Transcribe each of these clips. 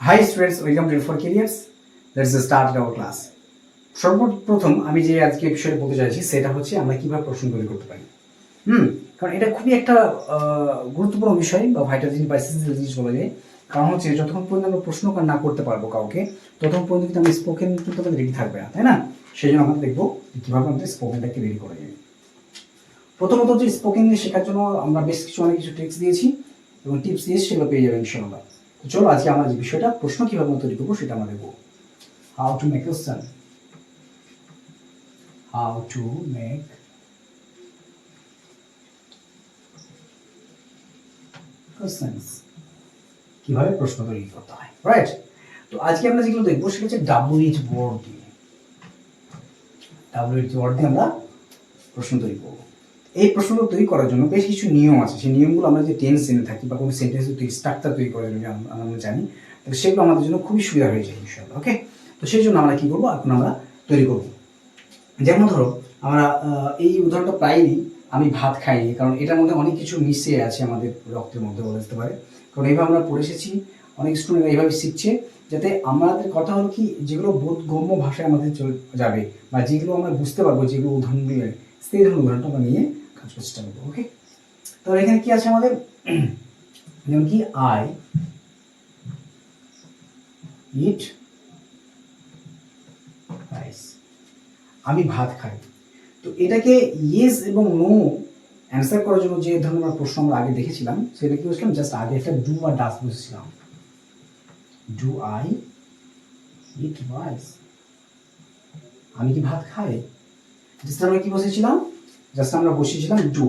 High students, welcome to for carriers. Let's start our class. সর্বপ্রথম আমি যে আজকে বিষয়ে বলতে চাইছি সেটা হচ্ছে আমরা কিভাবে প্রশ্ন তৈরি করতে পারি। কারণ এটা খুবই একটা গুরুত্বপূর্ণ বিষয় বা ভাইটাল জিনিস বা এসেন্সিয়াল জিনিস বলা যায়। কারণ হচ্ছে যতক্ষণ পর্যন্ত আমরা প্রশ্ন না করতে পারবো কাউকে, ততক্ষণ পর্যন্ত কিন্তু আমরা স্পোকেন কিন্তু আমাদের রেডি থাকবে না, তাই না? সেই জন্য আমরা দেখবো কিভাবে আমাদের স্পোকেনটাকে রেডি করা যায়। প্রথমত যে স্পোকেন শেখার জন্য আমরা বেশ অনেক কিছু ট্রিক্স দিয়েছি এবং টিপস দিয়েছি, সেগুলো পেয়ে যাবেন ইনশাআল্লাহ। তো চলো আজকে আমরা যে বিষয়টা প্রশ্ন কিভাবে তৈরি করবো সেটা আমরা দেখবো। How to make question, how to make questions, কিভাবে প্রশ্ন তৈরি করতে হয়, রাইট? তো আজকে আমরা যেগুলো দেখবো সেটা হচ্ছে WH ওয়ার্ড দিয়ে। WH ওয়ার্ড দিয়ে আমরা প্রশ্ন তৈরি করবো। এই প্রশ্নগুলো তৈরি করার জন্য বেশ কিছু নিয়ম আছে। সেই নিয়মগুলো আমরা যে টেন্স জেনে থাকি বা কোনো সেন্টেন্সের স্ট্রাকচার তৈরি করার জন্য আমরা জানি, তাহলে সেগুলো আমাদের জন্য খুবই সুবিধা হয়ে যায় ইনশাআল্লাহ। ওকে, তো সেই জন্য আমরা কি করবো, এখন আমরা তৈরি করবো। যেমন ধরো আমরা এই উদাহরণটা প্রায়ই দিই, আমি ভাত খাইনি, কারণ এটার মধ্যে অনেক কিছু মিশে আছে আমাদের রক্তের মধ্যে বলা যেতে পারে। কারণ এইভাবে আমরা পড়ে এসেছি, অনেক স্টুডেন্ট এইভাবে শিখছে, যাতে আমাদের কথা হলো কি যেগুলো বোধগম্য ভাষায় আমাদের চলে যাবে বা যেগুলো আমরা বুঝতে পারবো, যেগুলো উদাহরণ দিয়ে সেই ধরনের উদাহরণটা আমরা নিয়ে কাজ করতে চেষ্টা করবো। ওকে, তাহলে এখানে কি আছে আমাদের, যেমন কি আই ইট রাইস, আমি ভাত খাই। তো এটাকে ইয়েস এবং নো অ্যান্সার করার জন্য যে ধরনের প্রশ্ন আমরা আগে দেখেছিলাম, সেটা কি বলছিলাম, জাস্ট আগে একটা ডু আর ডাস বুঝেছিলাম। ডু আই ইট রাইস, আমি কি ভাত খাই? জাস্ট আমরা কি বসেছিলাম, জাস্ট আমরা বসেছিলাম ডু।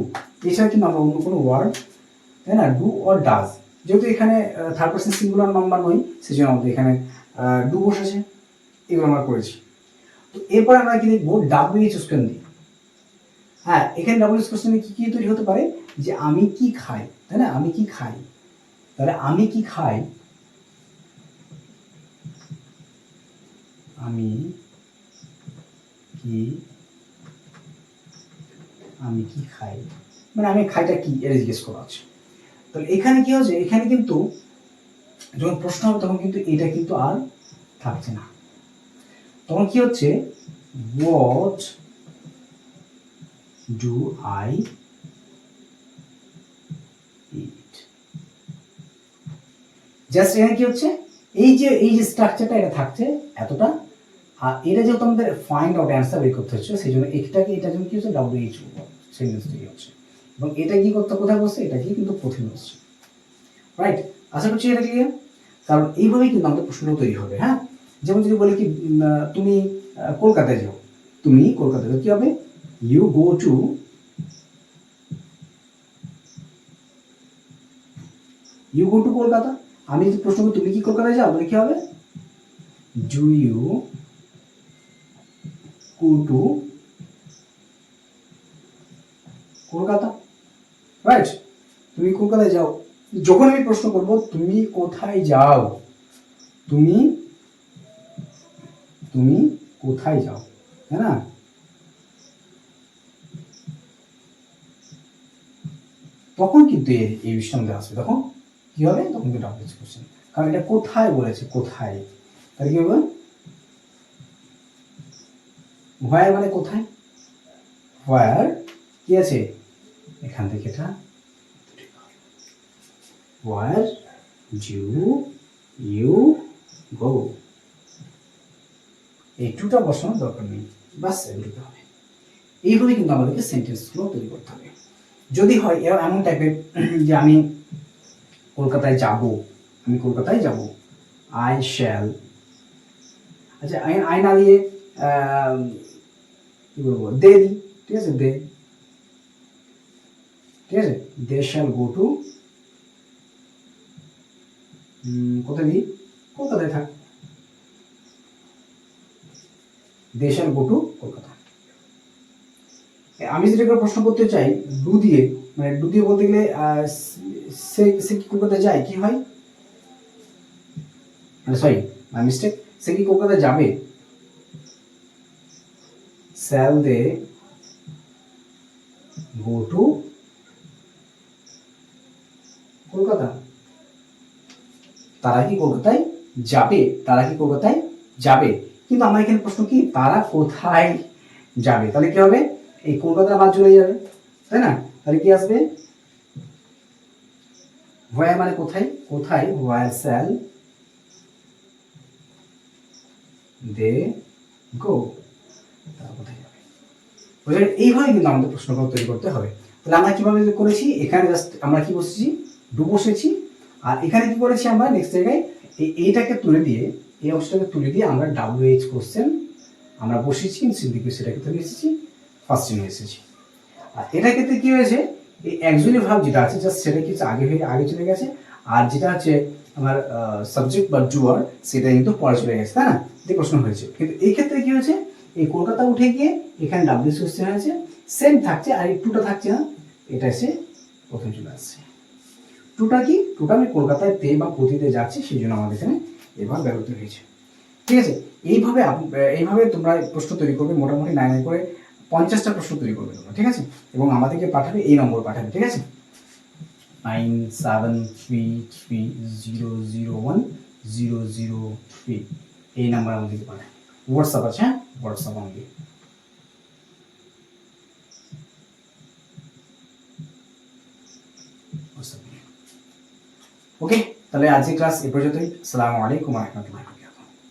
এছাড়া কিন্তু আমরা অন্য কোনো ওয়ার্ড, তাই না, ডু অর ডাজ, যেহেতু এখানে থার্ড পার্সন সিঙ্গুলার নাম্বার নয়, সেই জন্য আমাদের এখানে ডু বসেছে, এগুলো আমরা করেছি। তো এরপর আমরা কি দেখবো, WH কোশ্চেন দিই। হ্যাঁ, এখানে WH কোশ্চেনে কি কি তৈরি হতে পারে, যে আমি কি খাই, তাই না, আমি কি খাই। তাহলে আমি কি খাই, আমি কি, আমি কি খাই, মানে আমি খাইটা কি এটা জিজ্ঞেস করা আছে। তাহলে এখানে কি হচ্ছে, এখানে কিন্তু যখন প্রশ্ন হবে তখন কিন্তু এটা কিন্তু আর থাকছে না। তখন কি হচ্ছে, what do I eat. Just এখানে কি হচ্ছে, এই যে স্ট্রাকচারটা এটা থাকছে এতটা, আর এটা যেহেতু আমাদের ফাইন্ড আউট অ্যান্সার বের করতে হচ্ছে, সেই জন্য এটাকে এটার জন্য কি হচ্ছে, WH সেন্টেন্স তৈরি হচ্ছে। এবং এটা কি করতে কোথায় বসছে, এটা কি কিন্তু প্রথমে বসছে, রাইট? আশা করছি এটা ক্লিয়ার। কারণ এইভাবেই কিন্তু আমাদের প্রশ্নটা তৈরি হবে। হ্যাঁ, যেমন যদি বলি কি তুমি কলকাতায় যাও, তুমি কলকাতায় যাও, কি হবে, ইউ গো টু কলকাতা। আমি যদি প্রশ্ন করি তুমি কি কলকাতায় যাও, বলে কি হবে, do you go to Kolkata, right? তুমি কলকাতায় যাও। যখন আমি প্রশ্ন করব তুমি কোথায় যাও, তুমি তুমি কোথায় যাও, তাই না? তখন কিন্তু এই বিষয়টা আমাদের আসবে। তখন কি হবে, তখন কিন্তু WH কোশ্চেন, কারণ এটা কোথায় বলেছে, কোথায়। তাহলে কি হবে, হোয়ার মানে কোথায়, হোয়ার কি আছে এখান থেকে, এটা হোয়ার ডু ইউ গো, এই টুটা বসানোর দরকার নেই, বাস এগুলো হবে। এইভাবে কিন্তু আমাদেরকে সেন্টেন্সগুলো তৈরি করতে হবে। যদি হয় এমন টাইপের যে আমি কলকাতায় যাব, আমি কলকাতায় যাব, আই শ্যাল, আচ্ছা আই না দিয়ে কি বলবো, দে দিই, ঠিক আছে, দে, ঠিক আছে, দে শ্যাল গো টু, কোথায় দিই, কলকাতায় থাক, they shall go to Kolkata. আমি যদি একটা প্রশ্ন করতে চাই ডু দিয়ে, মানে ডু দিয়ে বলতে গেলে সে কি কলকাতায় যায়, কি হয়, মানে সরি মাই মিস্টেক, সে কি কলকাতায় যাবে, shall they go to Kolkata, তারা কি কলকাতায় যাবে, তারা কি কলকাতায় যাবে। কিন্তু আমার এখানে প্রশ্ন কি, তারা কোথায় যাবে, তাহলে কি হবে, এই কলকাতা বাদ চলে যাবে, তাই না? তাহলে কি আসবে, হোয়ার মানে কোথায়, কোথায়, হোয়ার শ্যাল দে গো, তারা কোথায় যাবে। বুঝলেন? এইভাবে কিন্তু আমাদের প্রশ্নগুলো তৈরি করতে হবে। তাহলে আমরা কিভাবে করেছি, এখানে জাস্ট আমরা কি বসেছি, ডু বসেছি, আর এখানে কি করেছি আমরা নেক্সট জায়গায় এইটাকে তুলে দিয়ে, এই অংশটাকে তুলে দিয়ে আমরা WH কোশ্চেন আমরা বসেছি, সিম্পলি সেটাকে তুলে এসেছি, ফার্স্ট নিয়ে এসেছি। আর এটার ক্ষেত্রে কি হয়েছে, এই অ্যাকচুয়ালি ভাব যেটা আছে জাস্ট সেটা কি আগে হয়ে আগে চলে গেছে, আর যেটা হচ্ছে আমার সাবজেক্ট বা ডুয়ার সেটা কিন্তু পরে চলে গেছে, তাই না? যে প্রশ্ন হয়েছে, কিন্তু এই ক্ষেত্রে কি হয়েছে, এই কলকাতা উঠে গিয়ে এখানে WH কোশ্চেন হয়েছে, সেম থাকছে, আর এই টুটা থাকছে না, এটা এসে প্রথমে চলে আসছে। টুটা কি, টুটা আমি কলকাতায় তে বা পতিতে যাচ্ছি, সেই জন্য আমাদের এখানে এবার ব্যবহৃত হয়েছে। ঠিক আছে, এইভাবে এইভাবে তোমরা প্রশ্ন তৈরি করবে, মোটামুটি 9 করে 50টা প্রশ্ন তৈরি করবে তোমরা, ঠিক আছে? এবং আমাদেরকে পাঠাবে, এই নম্বর পাঠাবে, ঠিক আছে? 9733001003 এই নাম্বার আমাদেরকে পাঠাবে। হোয়াটসঅ্যাপ আছে, হ্যাঁ, হোয়াটসঅ্যাপ অনলি। ওকে, তাহলে আজকে ক্লাস এ পর্যন্তই। আসসালামু আলাইকুম ওয়া রাহমাতুল্লাহি।